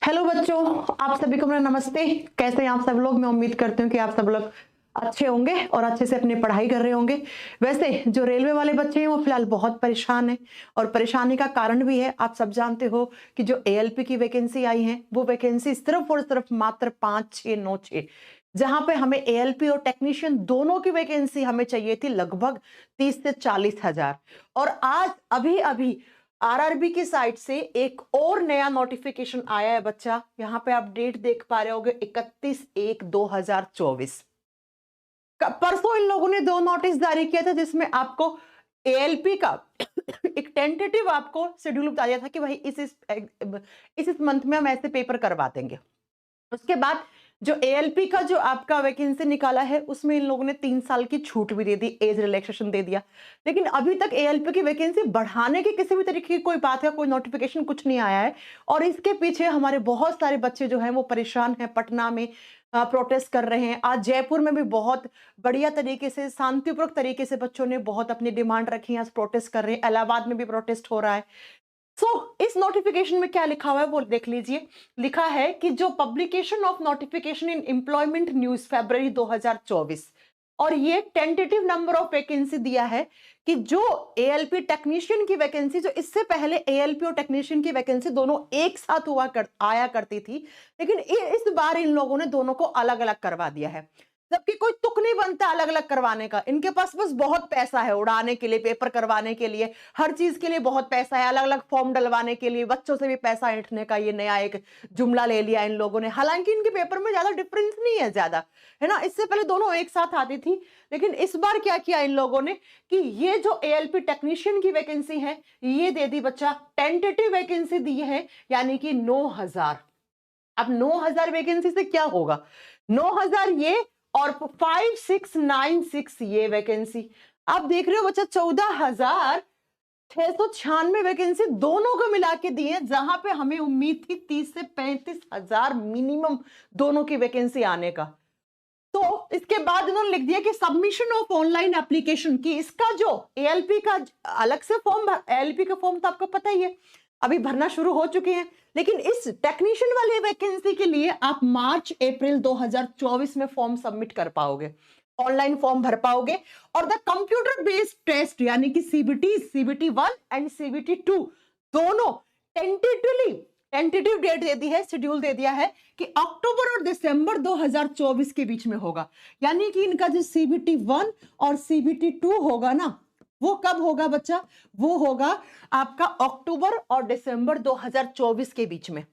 Hello बच्चों, आप सभी को मेरा नमस्ते। कैसे हैं आप सब लोग? मैं उम्मीद करती हूँ कि आप सब लोग अच्छे होंगे और अच्छे से अपनी पढ़ाई कर रहे होंगे। वैसे जो रेलवे वाले बच्चे हैं वो फिलहाल बहुत परेशान हैं और परेशानी का कारण भी है। आप सब जानते हो कि जो एएलपी की वैकेंसी आई है वो वैकेंसी सिर्फ और सिर्फ मात्र 5, 6, 9, 6, जहां पे हमें एएलपी और टेक्नीशियन दोनों की वैकेंसी हमें चाहिए थी लगभग 30 से 40 हजार। और आज अभी अभी आरआरबी की साइट से एक और नया नोटिफिकेशन आया है बच्चा। यहाँ पे आप डेट देख पा रहे होगे 31/1/2024। परसों इन लोगों ने दो नोटिस जारी किया था जिसमें आपको एएलपी का एक टेंटेटिव आपको शेड्यूल बता दिया था कि भाई इस मंथ में हम ऐसे पेपर करवा देंगे। उसके बाद जो एएलपी का जो आपका वैकेंसी निकाला है उसमें इन लोगों ने 3 साल की छूट भी दे दी, एज रिलैक्सेशन दे दिया। लेकिन अभी तक एएलपी की वैकेंसी बढ़ाने की किसी भी तरीके की कोई बात है, कोई नोटिफिकेशन कुछ नहीं आया है। और इसके पीछे हमारे बहुत सारे बच्चे जो हैं वो परेशान हैं। पटना में प्रोटेस्ट कर रहे हैं। आज जयपुर में भी बहुत बढ़िया तरीके से, शांतिपूर्वक तरीके से बच्चों ने बहुत अपनी डिमांड रखी है, आज प्रोटेस्ट कर रहे हैं। इलाहाबाद में भी प्रोटेस्ट हो रहा है। इस नोटिफिकेशन में क्या लिखा हुआ है वो देख लीजिए। लिखा है कि जो publication of notification in employment news February 2024, और ये टेंटेटिव नंबर ऑफ वैकेंसी दिया है कि जो एएलपी टेक्नीशियन की वैकेंसी, जो इससे पहले एएलपी और टेक्नीशियन की वैकेंसी दोनों एक साथ आया करती थी, लेकिन इस बार इन लोगों ने दोनों को अलग अलग करवा दिया है। जबकि कोई तुक नहीं बनता अलग अलग करवाने का। इनके पास बस बहुत पैसा है उड़ाने के लिए, पेपर करवाने के लिए, हर चीज के लिए बहुत पैसा है। अलग अलग फॉर्म डलवाने के लिए, बच्चों से भी पैसा ऐंठने का ये नया एक जुमला ले लिया इन लोगों ने। हालांकि इनके पेपर में ज्यादा डिफरेंस नहीं है, ज्यादा है ना। इससे पहले दोनों एक साथ आती थी, लेकिन इस बार क्या किया इन लोगों ने कि ये जो एएलपी टेक्नीशियन की वैकेंसी है ये दे दी बच्चा, टेंटेटिव वैकेंसी दी है, यानी कि 9,000। अब 9,000 वैकेंसी से क्या होगा? 9,000 ये और 5,696 ये वैकेंसी। आप देख रहे हो बच्चा, 14,696 वैकेंसी दोनों को मिला के दी है, जहां पे हमें उम्मीद थी 30 से 35,000 मिनिमम दोनों की वैकेंसी आने का। तो इसके बाद इन्होंने लिख दिया कि सबमिशन ऑफ ऑनलाइन एप्लीकेशन की, इसका जो एएलपी का अलग से फॉर्म, एएलपी का फॉर्म तो आपको पता ही है अभी भरना शुरू हो चुके हैं, लेकिन इस टेक्नीशियन वाली वैकेंसी के लिए आप मार्च अप्रैल 2024 में फॉर्म सबमिट कर पाओगे, ऑनलाइन फॉर्म भर पाओगे। और द कंप्यूटर बेस्ड टेस्ट यानी कि सीबीटी 1 एंड सीबीटी 2 दोनों टेंटेटिव डेट दे दी है, शेड्यूल दे दिया है कि अक्टूबर और दिसंबर 2024 के बीच में होगा। यानी कि इनका जो सीबीटी 1 और सीबीटी 2 होगा ना, वो कब होगा बच्चा? वो होगा आपका अक्टूबर और दिसंबर 2024 के बीच में।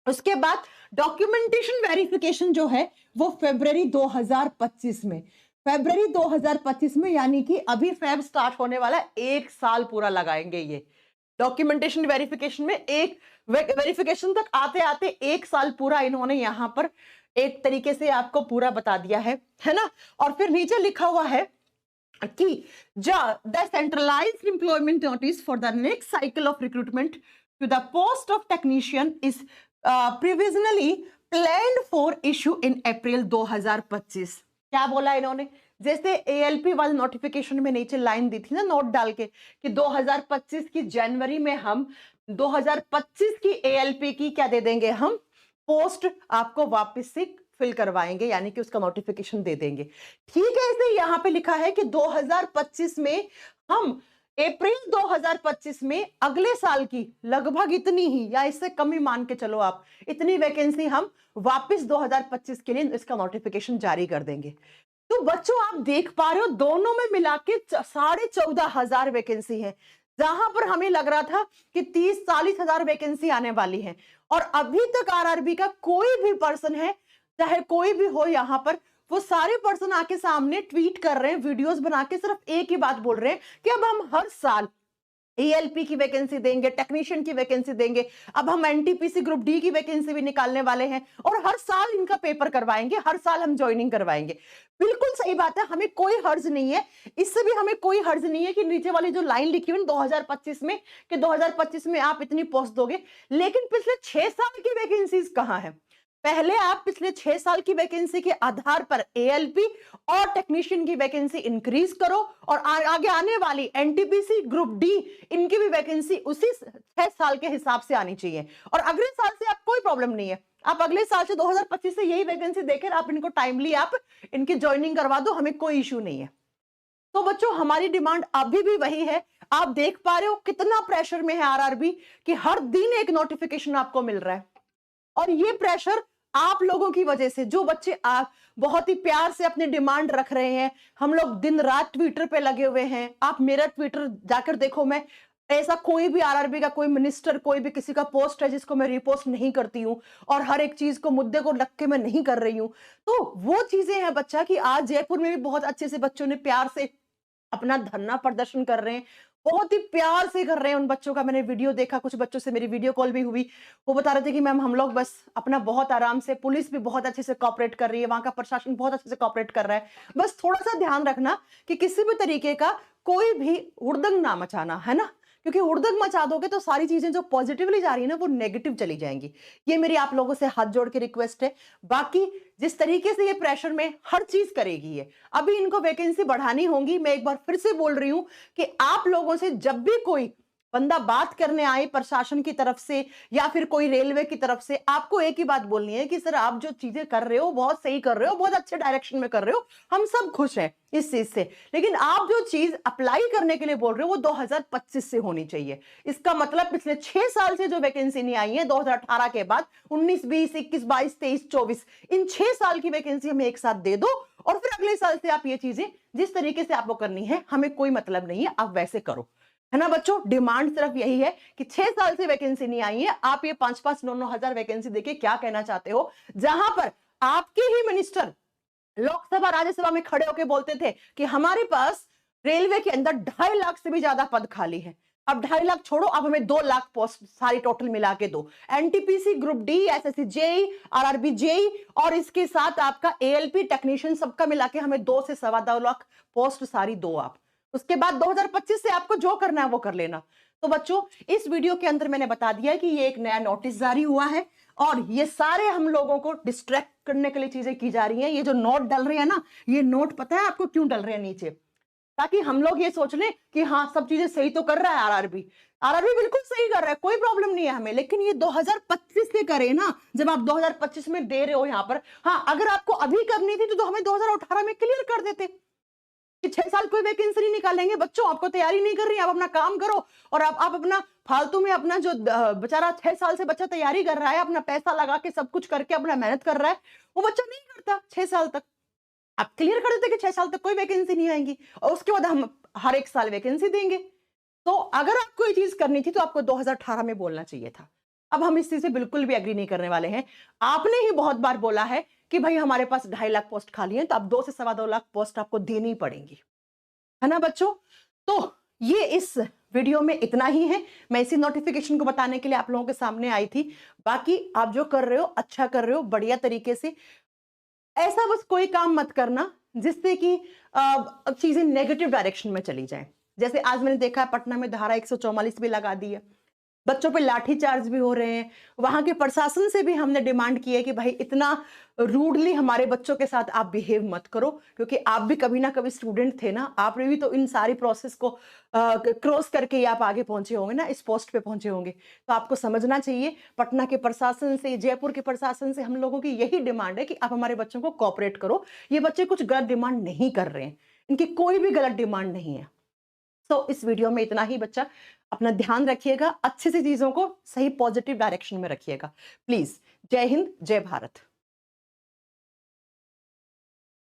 उसके बाद डॉक्यूमेंटेशन वेरिफिकेशन जो है वो फरवरी 2025 में, फरवरी 2025 में, यानी कि अभी फेब स्टार्ट होने वाला है, 1 साल पूरा लगाएंगे ये डॉक्यूमेंटेशन वेरिफिकेशन में। एक वेरिफिकेशन तक आते आते 1 साल पूरा इन्होंने यहां पर एक तरीके से आपको पूरा बता दिया है ना। और फिर नीचे लिखा हुआ है कि the centralised employment notice for the next cycle of recruitment to the post of technician is provisionally planned for issue in April 2025। क्या बोला इन्होंने? जैसे एएलपी वाले नोटिफिकेशन में नीचे लाइन दी थी ना नोट डाल के कि 2025 की जनवरी में हम 2025 की एएलपी की क्या दे देंगे, हम पोस्ट आपको वापस से फिल करवाएंगे, यानी कि उसका नोटिफिकेशन दे देंगे। ठीक है, इसे यहां पे लिखा है कि 2025 में हम अप्रैल 2025 में अगले साल की लगभग इतनी ही या इससे कम ही मान के चलो आप, इतनी वैकेंसी हम वापस 2025 के लिए इसका नोटिफिकेशन जारी कर देंगे। तो बच्चों आप देख पा रहे हो दोनों में मिला के 14,500 वैकेंसी है, जहां पर हमें लग रहा था कि 30-40 हजार वैकेंसी आने वाली है। और अभी तक आरआरबी का कोई भी पर्सन है, चाहे कोई भी हो यहां पर, वो सारे पर्सन आके सामने ट्वीट कर रहे हैं, वीडियोस बना के सिर्फ एक ही बात बोल रहे हैं कि अब हम हर साल एएलपी की वैकेंसी देंगे, टेक्नीशियन की वैकेंसी देंगे, अब हम एनटीपीसी ग्रुप डी की वैकेंसी भी निकालने वाले हैं और हर साल इनका पेपर करवाएंगे, हर साल हम ज्वाइनिंग करवाएंगे। बिल्कुल सही बात है, हमें कोई हर्ज नहीं है, इससे भी हमें कोई हर्ज नहीं है कि नीचे वाली जो लाइन लिखी हुई 2025 में कि 2025 में आप इतनी पोस्ट दोगे, लेकिन पिछले 6 साल की वैकेंसीज कहां है? पहले आप पिछले 6 साल की वैकेंसी के आधार पर एएलपी और टेक्नीशियन की वैकेंसी इंक्रीज करो और आगे आने वाली एनटीपीसी ग्रुप डी इनकी भी वैकेंसी उसी 6 साल के हिसाब से आनी चाहिए। और अगले साल से आप कोई प्रॉब्लम नहीं है, आप अगले साल से 2025 से यही वैकेंसी देकर आप इनको टाइमली आप इनकी ज्वाइनिंग करवा दो, हमें कोई इश्यू नहीं है। तो बच्चों हमारी डिमांड अभी भी वही है। आप देख पा रहे हो कितना प्रेशर में है आरआरबी कि हर दिन एक नोटिफिकेशन आपको मिल रहा है, और ये प्रेशर आप लोगों की वजह से, जो बच्चे आप बहुत ही प्यार से अपनी डिमांड रख रहे हैं। हम लोग दिन रात ट्विटर पे लगे हुए हैं, आप मेरा ट्विटर जाकर देखो, मैं ऐसा कोई भी आरआरबी का कोई मिनिस्टर कोई भी किसी का पोस्ट है जिसको मैं रिपोस्ट नहीं करती हूं, और हर एक चीज को मुद्दे को लग के मैं नहीं कर रही हूं। तो वो चीजें हैं बच्चा कि आज जयपुर में भी बहुत अच्छे से बच्चों ने प्यार से अपना धरना प्रदर्शन कर रहे हैं, बहुत ही प्यार से कर रहे हैं। उन बच्चों का मैंने वीडियो देखा, कुछ बच्चों से मेरी वीडियो कॉल भी हुई, वो बता रहे थे कि मैम हम लोग बस अपना बहुत आराम से, पुलिस भी बहुत अच्छे से कोऑपरेट कर रही है, वहां का प्रशासन बहुत अच्छे से कोऑपरेट कर रहा है, बस थोड़ा सा ध्यान रखना कि किसी भी तरीके का कोई भी हुड़दंग ना मचाना, है ना, क्योंकि हुड़दंग मचा दोगे तो सारी चीजें जो पॉजिटिवली जा रही है ना वो नेगेटिव चली जाएंगी। ये मेरी आप लोगों से हाथ जोड़ के रिक्वेस्ट है। बाकी जिस तरीके से ये प्रेशर में हर चीज करेगी, ये अभी इनको वैकेंसी बढ़ानी होगी। मैं एक बार फिर से बोल रही हूं कि आप लोगों से जब भी कोई बंदा बात करने आए प्रशासन की तरफ से या फिर कोई रेलवे की तरफ से, आपको एक ही बात बोलनी है कि सर आप जो चीजें कर रहे हो बहुत सही कर रहे हो, बहुत अच्छे डायरेक्शन में कर रहे हो, हम सब खुश हैं इस चीज से, लेकिन आप जो चीज अप्लाई करने के लिए बोल रहे हो वो 2025 से होनी चाहिए। इसका मतलब पिछले 6 साल से जो वैकेंसी नहीं आई है 2018 के बाद, 19, 20, 21, 22, 23, 24, इन 6 साल की वैकेंसी हमें एक साथ दे दो, और फिर अगले साल से आप ये चीजें जिस तरीके से आपको करनी है, हमें कोई मतलब नहीं है, आप वैसे करो, है ना बच्चों। डिमांड सिर्फ यही है कि 6 साल से वैकेंसी नहीं आई है, आप ये 5-5, 9-9 हजार वैकेंसी देके क्या कहना चाहते हो, जहां पर आपके ही मिनिस्टर लोकसभा राज्यसभा में खड़े होकर बोलते थे कि हमारे पास रेलवे के अंदर 2.5 लाख से भी ज्यादा पद खाली है। अब 2.5 लाख छोड़ो, अब हमें 2 लाख पोस्ट सारी टोटल मिला के दो, NTPC group D, SSC JE, RRB JE, और इसके साथ आपका एएलपी टेक्नीशियन, सबका मिला के हमें 2 से 2.25 लाख पोस्ट सारी दो आप। उसके बाद 2025 से आपको जो करना है वो कर लेना। तो बच्चों इस वीडियो के अंदर मैंने बता दिया कि ये एक नया नोटिस जारी हुआ है, और ये सारे हम लोगों को डिस्ट्रैक्ट करने के लिए चीजें की जा रही हैं। ये जो नोट डल रहे हैं ना, ये नोट पता है आपको क्यों डल रहे हैं नीचे, ताकि हम लोग ये सोच लें कि हाँ सब चीजें सही तो कर रहा है आरआरबी, आरआरबी बिल्कुल सही कर रहा है, कोई प्रॉब्लम नहीं है हमें, लेकिन ये 2025 से करे ना, जब आप 2025 में दे रहे हो यहाँ पर। हाँ अगर आपको अभी करनी थी तो हमें 2018 में क्लियर कर देते कि 6 साल कोई वैकेंसी नहीं निकालेंगे। बच्चों आपको तैयारी नहीं कर रही, आप अपना काम करो, और आप अपना फालतू में अपना जो बेचारा 6 साल से बच्चा तैयारी कर रहा है, अपना पैसा लगा के सब कुछ करके अपना मेहनत कर रहा है, वो बच्चा नहीं करता 6 साल तक। आप क्लियर कर देते कि 6 साल तक कोई वैकेंसी नहीं आएगी, और उसके बाद हम हर एक साल वैकेंसी देंगे। तो अगर आपको ये चीज करनी थी तो आपको 2018 में बोलना चाहिए था। अब हम इस चीज से बिल्कुल भी एग्री नहीं करने वाले हैं। आपने ही बहुत बार बोला है कि भाई हमारे पास 2.5 लाख पोस्ट खाली है, तो अब 2 से 2.25 लाख पोस्ट आपको देनी पड़ेंगी, है ना बच्चों। तो ये इस वीडियो में इतना ही है, मैं इसी नोटिफिकेशन को बताने के लिए आप लोगों के सामने आई थी। बाकी आप जो कर रहे हो अच्छा कर रहे हो, बढ़िया तरीके से। ऐसा बस कोई काम मत करना जिससे कि चीजें नेगेटिव डायरेक्शन में चली जाएं। जैसे आज मैंने देखा है पटना में धारा 144 भी लगा दी है, बच्चों पे लाठी चार्ज भी हो रहे हैं। वहां के प्रशासन से भी हमने डिमांड की है कि भाई इतना रूडली हमारे बच्चों के साथ आप बिहेव मत करो, क्योंकि आप भी कभी ना कभी स्टूडेंट थे ना, आपने भी तो इन सारी प्रोसेस को क्रॉस करके ही आप आगे पहुंचे होंगे ना, इस पोस्ट पे पहुंचे होंगे। तो आपको समझना चाहिए, पटना के प्रशासन से, जयपुर के प्रशासन से हम लोगों की यही डिमांड है कि आप हमारे बच्चों को कोऑपरेट करो। ये बच्चे कुछ गलत डिमांड नहीं कर रहे हैं, इनकी कोई भी गलत डिमांड नहीं है। तो इस वीडियो में इतना ही। बच्चा अपना ध्यान रखिएगा, अच्छे से चीजों को सही पॉजिटिव डायरेक्शन में रखिएगा प्लीज। जय हिंद, जय भारत।